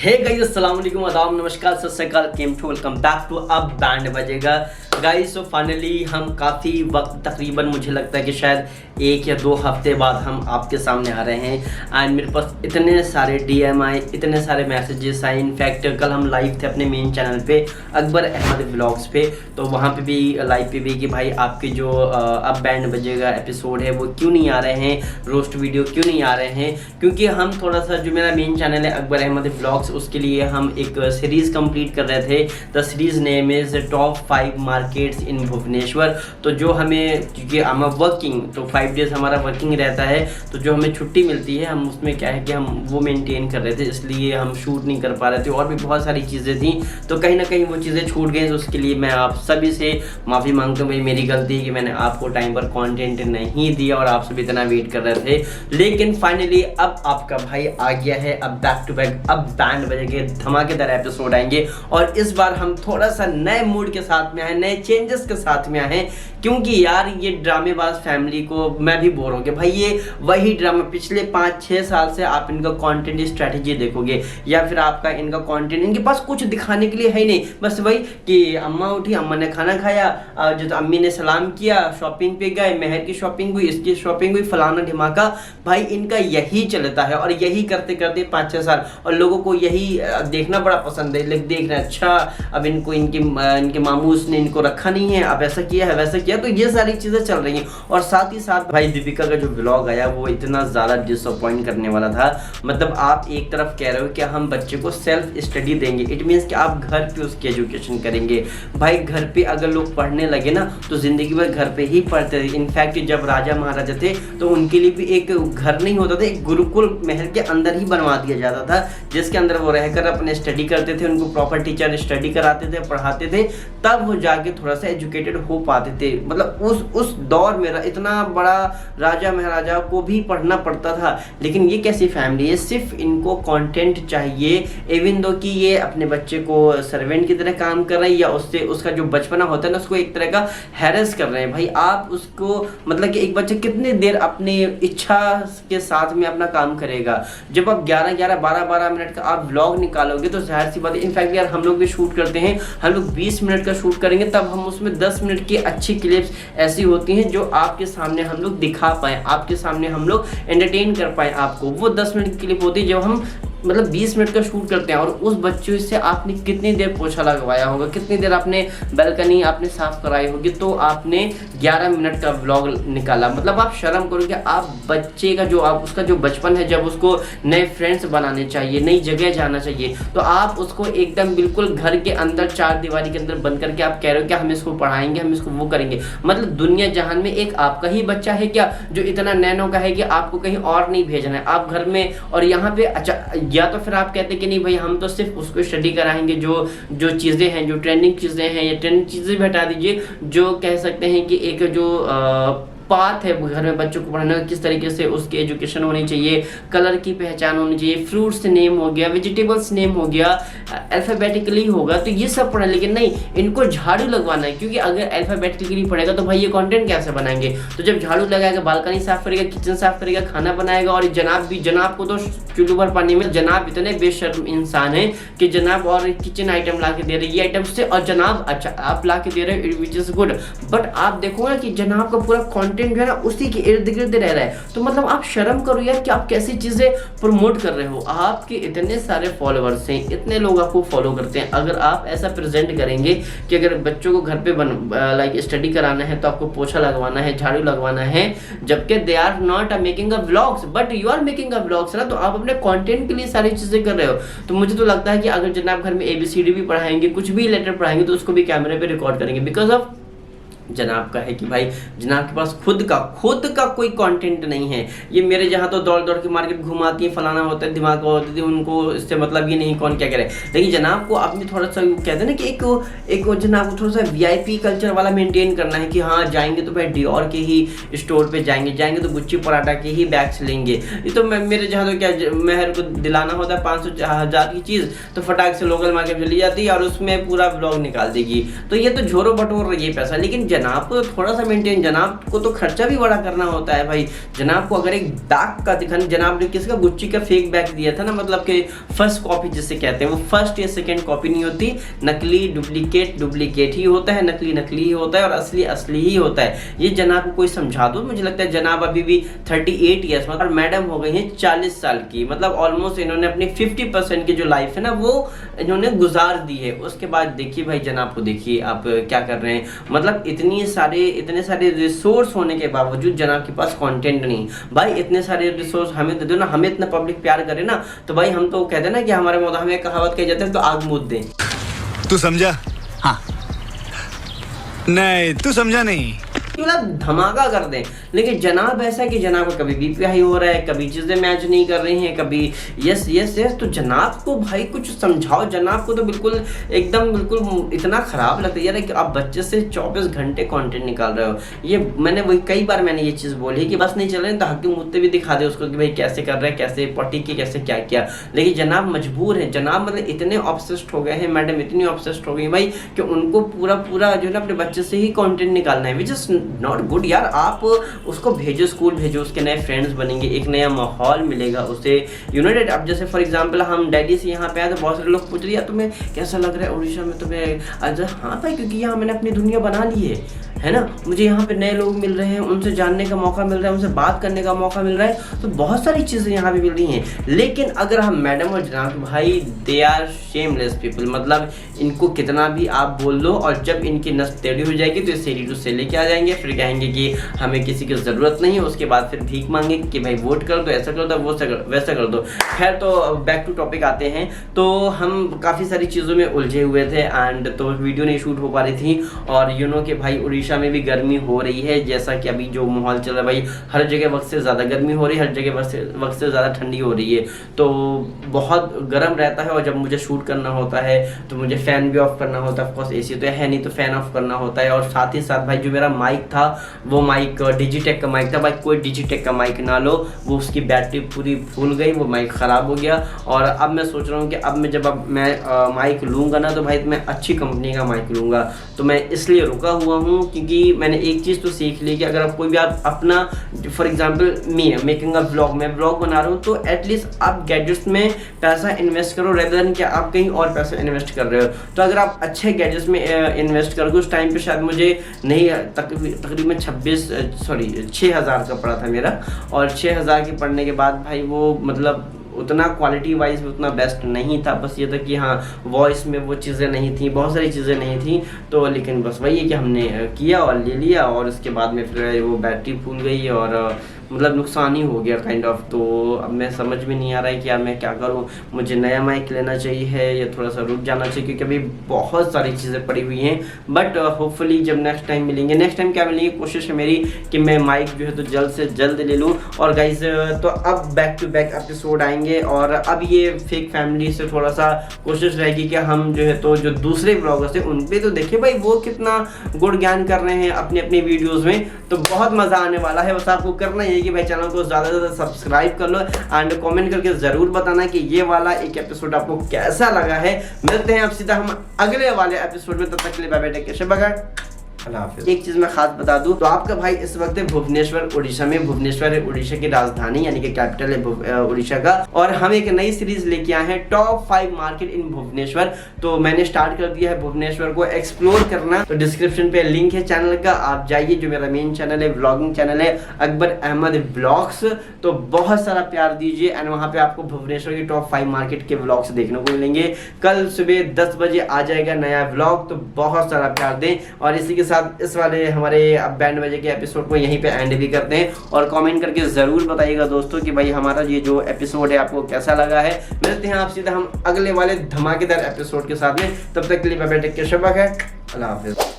Hey guys, अस्सलाम वालेकुम, आदाब, नमस्कार, सत श्री अकाल, केम टू, welcome back to Ab Band Bajega guys. तो फाइनली हम काफ़ी वक्त, तकरीबन मुझे लगता है कि शायद 1 या 2 हफ्ते बाद हम आपके सामने आ रहे हैं। एंड मेरे पास इतने सारे DM आए, इतने सारे मैसेजेस आए। इनफैक्ट कल हम लाइव थे अपने मेन चैनल पे, अकबर अहमद व्लॉग्स पे, तो वहाँ पे भी लाइव पे भी कि भाई आपके जो अब बैंड बजेगा एपिसोड है वो क्यों नहीं आ रहे हैं, रोस्ट वीडियो क्यों नहीं आ रहे हैं। क्योंकि हम थोड़ा सा, जो मेरा मेन चैनल है अकबर अहमद व्लॉग्स, उसके लिए हम एक सीरीज़ कंप्लीट कर रहे थे। The series name is top 5 markets in Bhubaneswar. तो जो हमें, क्योंकि हम वर्किंग, तो 5 डेज़ हमारा वर्किंग रहता है, तो जो हमें छुट्टी मिलती है हम उसमें क्या है कि हम वो मेंटेन कर रहे थे, इसलिए हम शूट नहीं कर पा रहे थे। और भी बहुत सारी चीज़ें थी, तो कहीं ना कहीं वो चीज़ें छूट गई। तो उसके लिए मैं आप सभी से माफ़ी मांगता हूँ। भाई मेरी गलती है कि मैंने आपको टाइम पर कंटेंट नहीं दिया और आप सभी इतना वेट कर रहे थे। लेकिन फाइनली अब आपका भाई आ गया है। अब बैक टू बैक अब बैंड बजेंगे, धमाकेदार एपिसोड आएंगे। और इस बार हम थोड़ा सा नए मूड के साथ में आए, नए चेंजेस के साथ में आए, क्योंकि यार ये ड्रामेबाज फैमिली को मैं भी बोर हो गया। भाई ये वही ड्रामा पिछले 5-6 साल से आप इनका कंटेंट स्ट्रेटजी देखोगे, या फिर आपका इनका कंटेंट, इनके पास कुछ दिखाने के लिए है नहीं। बस वही कि अम्मा उठी, अम्मा ने खाना खाया, जो तो अम्मी ने सलाम किया, शॉपिंग पे गए, मेहर की शॉपिंग हुई, इसकी शॉपिंग हुई, फलाना ढिमाका। भाई इनका यही चलता है और यही करते करते 5-6 साल, और लोगों को यही देखना बड़ा पसंद है। देख रहे हैं, अच्छा अब इनको इनके मामूस ने इनको रखा नहीं है, अब ऐसा किया है वैसा किया। तो ये सारी चीज़ें चल रही हैं। और साथ ही साथ भाई दीपिका का जो व्लॉग आया वो इतना ज़्यादा डिसअपॉइंट करने वाला था। मतलब आप एक तरफ कह रहे हो कि हम बच्चे को सेल्फ स्टडी देंगे, इट मीन्स कि आप घर पे उसकी एजुकेशन करेंगे। भाई घर पे अगर लोग पढ़ने लगे ना तो ज़िंदगी भर घर पे ही पढ़ते थे। इनफैक्ट जब राजा महाराजा थे तो उनके लिए भी एक घर नहीं होता था, एक गुरुकुल महल के अंदर ही बनवा दिया जाता था, जिसके अंदर वो रहकर अपने स्टडी करते थे। उनको प्रॉपर टीचर स्टडी कराते थे, पढ़ाते थे, तब वो जाके थोड़ा सा एजुकेटेड हो पाते थे। मतलब उस दौर में इतना बड़ा राजा महाराजा को भी पढ़ना पड़ता था। लेकिन ये कैसी फैमिली है, सिर्फ इनको कंटेंट चाहिए। इवन दो कि ये अपने बच्चे को सर्वेंट की तरह काम कर रहे हैं, या उससे उसका जो बचपना होता है ना उसको एक तरह का हैरेस कर रहे हैं। भाई आप उसको, मतलब कि एक बच्चा कितनी देर अपनी इच्छा के साथ में अपना काम करेगा। जब आप 11-11, 12-12 मिनट का आप व्लॉग निकालोगे तो जाहिर सी बात है। इनफैक्ट यार हम लोग भी शूट करते हैं, हम लोग 20 मिनट का शूट करेंगे, तब हम उसमें 10 मिनट की अच्छी क्लिप्स ऐसी होती हैं जो आपके सामने हम लोग दिखा पाए, आपके सामने हम लोग एंटरटेन कर पाए आपको। वो 10 मिनट की क्लिप होती है जब हम मतलब 20 मिनट का शूट करते हैं। और उस बच्चों से आपने कितनी देर पोछा लगवाया होगा, कितनी देर आपने बालकनी आपने साफ कराई होगी, तो आपने 11 मिनट का व्लॉग निकाला। मतलब आप शर्म करो कि आप बच्चे का जो उसका जो बचपन है, जब उसको नए फ्रेंड्स बनाने चाहिए, नई जगह जाना चाहिए, तो आप उसको एकदम बिल्कुल घर के अंदर 4 दीवारी के अंदर बंद करके आप कह रहे हो कि हम इसको पढ़ाएंगे, हम इसको वो करेंगे। मतलब दुनिया जहान में एक आपका ही बच्चा है क्या जो इतना नैनो का है कि आपको कहीं और नहीं भेजना है, आप घर में। और यहाँ पे अच्छा, या तो फिर आप कहते कि नहीं भाई हम तो सिर्फ उसको स्टडी कराएंगे, जो चीज़ें हैं, जो ट्रेंडिंग चीज़ें हैं, या ट्रेंडिंग चीज़ें भी हटा दीजिए, जो कह सकते हैं कि एक जो पाथ है घर में बच्चों को पढ़ाने का, किस तरीके से उसकी एजुकेशन होनी चाहिए, कलर की पहचान होनी चाहिए, फ्रूट्स नेम हो गया, वेजिटेबल्स नेम हो गया, अल्फ़ाबेटिकली होगा, तो ये सब पढ़ना। लेकिन नहीं, इनको झाड़ू लगवाना है, क्योंकि अगर अल्फ़ाबेटिकली पढ़ेगा तो भाई ये कंटेंट कैसे बनाएंगे। तो जब झाड़ू लगाएगा, बालकनी साफ करेगा, किचन साफ करेगा, खाना बनाएगा। और जनाब को तो चुल्लू भर पानी में, जनाब इतने बेशर्म इंसान है कि जनाब और किचन आइटम ला के दे रहे, ये आइटम से, और जनाब अच्छा आप ला के दे रहे हो, विच इज़ गुड। बट आप देखो ना कि जनाब का पूरा कंटेंट जो है ना उसी के इर्द गिर्द रह रहा है। तो मतलब आप शर्म करो यार कि आप कैसी चीजें प्रमोट कर रहे हो। आपके इतने सारे फॉलोअर्स हैं, इतने लोग आपको फॉलो करते हैं। अगर आप ऐसा प्रेजेंट करेंगे कि अगर बच्चों को घर पे लाइक स्टडी कराना है तो आपको पोछा लगवाना है, झाड़ू लगवाना है, जबकि they are not making a vlogs, but you are making a vlogs ना, तो आप अपने कंटेंट के लिए सारी चीजें कर रहे हो। तो मुझे तो लगता है कि अगर जनाब घर में ABCD भी पढ़ाएंगे, कुछ भी लेटर पढ़ाएंगे, तो उसको भी कैमरे पे रिकॉर्ड करेंगे। बिकॉज ऑफ जनाब का है कि भाई जनाब के पास खुद का कोई कंटेंट नहीं है। ये मेरे जहाँ तो दौड़ दौड़ के मार्केट घुमाती है, फलाना होता है, दिमाग होती है, उनको इससे मतलब ये नहीं कौन क्या करे। लेकिन जनाब को आपने थोड़ा सा कहते हैं ना कि एक जनाब को थोड़ा सा VIP कल्चर वाला मेंटेन करना है कि हाँ जाएंगे तो भाई डियोर के ही स्टोर पे जाएंगे तो गुच्ची पराठा के ही बैग्स लेंगे। ये तो मेरे जहाँ तो क्या मेहर को दिलाना होता है 500-1000 की चीज़, तो फटाक से लोकल मार्केट चली जाती है और उसमें पूरा ब्लॉग निकाल देगी। तो ये तो झोरो बटोर रही है पैसा। लेकिन जनाब थोड़ा सा मेंटेन, जनाब को तो खर्चा भी बड़ा करना होता है भाई। जनाब को अगर एक बैग का दिखाना, जनाब ने किसका गुच्ची का फेक बैग दिया था ना, मतलब कि फर्स्ट कॉपी जिसे कहते हैं, वो फर्स्ट या सेकंड कॉपी नहीं होती, नकली डुप्लीकेट ही होता है, नकली ही होता है और असली ही होता है। ये जनाब को कोई समझा दो। मुझे लगता है जनाब अभी भी 38 ईयर्स में, और मैडम हो गई हैं 40 साल की, मतलब ऑलमोस्ट इन्होंने अपनी 50% की जो लाइफ है ना वो इन्होंने गुजार दी है। उसके बाद देखिए भाई जनाब को, देखिए आप क्या कर रहे हैं, मतलब इतने सारे रिसोर्स होने के बावजूद जनाब के पास कंटेंट नहीं। भाई इतने सारे रिसोर्स हमें दे दो ना, हमें इतना पब्लिक प्यार करे ना, तो भाई हम तो कहते हैं ना कि हमारे मौत हमें कहावत कही जाती है, तो आग मूद दें। तू समझा? हाँ। नहीं तू समझा नहीं। धमाका कर दें। लेकिन जनाब ऐसा कि जनाब का कभी बीपी हाई हो रहा है, कभी चीजें मैच नहीं कर रही हैं, कभी यस। तो जनाब को भाई कुछ समझाओ। जनाब को तो बिल्कुल इतना खराब लगता है यार कि आप बच्चे से 24 घंटे कंटेंट निकाल रहे हो। ये मैंने वही कई बार मैंने ये चीज बोली कि बस नहीं चल रहे तो हक मुद्दे भी दिखा दे उसको कि भाई कैसे कर रहे हैं, कैसे पट्टी की, कैसे क्या किया। लेकिन जनाब मजबूर है। जनाब मतलब इतने ऑब्सेस्ड हो गए हैं, मैडम इतनी ऑब्सेस्ड हो गई भाई कि उनको पूरा जो है ना अपने बच्चे से ही कंटेंट निकालना है, विच इज नॉट गुड यार। आप उसको भेजो, स्कूल भेजो, उसके नए फ्रेंड्स बनेंगे, एक नया माहौल मिलेगा उसे, यू नो डेट। अब जैसे फॉर एग्जांपल हम दिल्ली से यहाँ पे आए तो बहुत सारे लोग पूछ रहे हैं तुम्हें कैसा लग रहा है उड़ीसा में तुम्हें। अच्छा हाँ भाई, क्योंकि यहाँ मैंने अपनी दुनिया बना ली है ना। मुझे यहाँ पे नए लोग मिल रहे हैं, उनसे जानने का मौका मिल रहा है, उनसे बात करने का मौका मिल रहा है, तो बहुत सारी चीज़ें यहाँ पे मिल रही हैं। लेकिन अगर हम मैडम और जनाब, भाई दे आर शेमलेस पीपल, मतलब इनको कितना भी आप बोल लो और जब इनकी नस टेढ़ी हो जाएगी तो सेरी टू से लेके आ जाएंगे, फिर कहेंगे कि हमें किसी की ज़रूरत नहीं है। उसके बाद फिर भीख मांगे कि भाई वोट कर दो, ऐसा कर दो, वो वैसा कर दो। खैर तो बैक टू टॉपिक आते हैं। तो हम काफ़ी सारी चीज़ों में उलझे हुए थे एंड तो वीडियो नहीं शूट हो पा रही थी। और यू नो कि भाई उड़ीसा में भी गर्मी हो रही है, जैसा कि अभी जो माहौल चल रहा है भाई, हर जगह वक्त से ज़्यादा गर्मी हो रही है, हर जगह वक्त से ज़्यादा ठंडी हो रही है, तो बहुत गर्म रहता है। और जब मुझे शूट करना होता है तो मुझे फ़ैन भी ऑफ करना होता है, ऑफकोर्स एसी तो है नहीं तो फ़ैन ऑफ करना होता है। और साथ ही साथ भाई जो मेरा माइक था वो माइक डिजिटेक का माइक था। भाई कोई डिजिटेक का माइक ना लो, वो उसकी बैटरी पूरी फूल गई, वो माइक ख़राब हो गया। और अब मैं सोच रहा हूँ कि अब मैं माइक लूँगा ना तो भाई मैं अच्छी कंपनी का माइक लूँगा। तो मैं इसलिए रुका हुआ हूँ क्योंकि मैंने एक चीज़ तो सीख ली कि अगर आप कोई भी आप अपना for example making a blog, मैं ब्लॉग बना रहा हूँ तो एटलीस्ट आप गैजेट्स में पैसा इन्वेस्ट करो रेदर देन कि आप कहीं और पैसा इन्वेस्ट कर रहे हो। तो अगर आप अच्छे गैजेट्स में इन्वेस्ट करोगे, उस टाइम पे शायद मुझे नहीं तकरीबन 6,000 का पड़ा था मेरा। और 6,000 के पढ़ने के बाद भाई वो मतलब उतना क्वालिटी वाइज उतना बेस्ट नहीं था। बस ये था कि हाँ वॉइस में वो चीज़ें नहीं थी, बहुत सारी चीज़ें नहीं थी। तो लेकिन बस वही है कि हमने किया और ले लिया और उसके बाद में फिर वो बैटरी फूल गई और मतलब नुकसान ही हो गया काइंड ऑफ। तो अब मैं समझ में नहीं आ रहा है कि यार मैं क्या करूं, मुझे नया माइक लेना चाहिए है या थोड़ा सा रुक जाना चाहिए, क्योंकि अभी बहुत सारी चीज़ें पड़ी हुई हैं। बट होपफुली जब नेक्स्ट टाइम क्या मिलेंगे, कोशिश है मेरी कि मैं माइक जो है तो जल्द से जल्द ले लूँ। और गाइज तो अब बैक टू बैक एपिसोड आएंगे और अब ये फेक फैमिली से थोड़ा सा कोशिश रहेगी कि हम जो है तो जो दूसरे ब्लॉगर्स हैं उन पर तो देखिए भाई वो कितना गुड़ ज्ञान कर रहे हैं अपनी अपनी वीडियोज़ में, तो बहुत मज़ा आने वाला है। बस आपको करना है कि भाई चैनल को ज़्यादा से ज़्यादा सब्सक्राइब कर लो एंड कमेंट करके ज़रूर बताना कि ये वाला एक एपिसोड आपको कैसा लगा है। मिलते हैं अब सीधा हम अगले वाले एपिसोड में, तब तक के लिए बाय बाय, टेक केयर, शब बखैर, अल्लाह हाफिज़। एक चीज़ मैं खास बता दूं तो आपका भाई इस वक्त है भुवनेश्वर उड़ीसा में। भुवनेश्वर है उड़ीसा की राजधानी यानी कि कैपिटल है उड़ीसा का। और हम एक नई सीरीज लेके आए हैं टॉप 5 मार्केट इन भुवनेश्वर। तो मैंने स्टार्ट कर दिया है भुवनेश्वर को एक्सप्लोर करना। तो डिस्क्रिप्शन पे लिंक है चैनल का, आप जाइए। जो मेरा मेन चैनल है व्लॉगिंग चैनल है अकबर अहमद ब्लॉग्स, तो बहुत सारा प्यार दीजिए एंड वहाँ पे आपको भुवनेश्वर की टॉप 5 मार्केट के व्लॉग्स देखने को मिलेंगे। कल सुबह 10 बजे आ जाएगा नया व्लॉग, तो बहुत सारा प्यार दें। और इसी के साथ इस वाले हमारे बैंड बजे के एपिसोड को यहीं पे एंड भी करते हैं। और कमेंट करके ज़रूर बताइएगा दोस्तों कि भाई हमारा ये जो एपिसोड है आपको कैसा लगा है। मिलते हैं आप सीधा हम अगले वाले धमाकेदार एपिसोड के साथ में, तब तक के लिए बाय बाय, टेक केयर, शब बखैर, अल्लाह हाफिज़।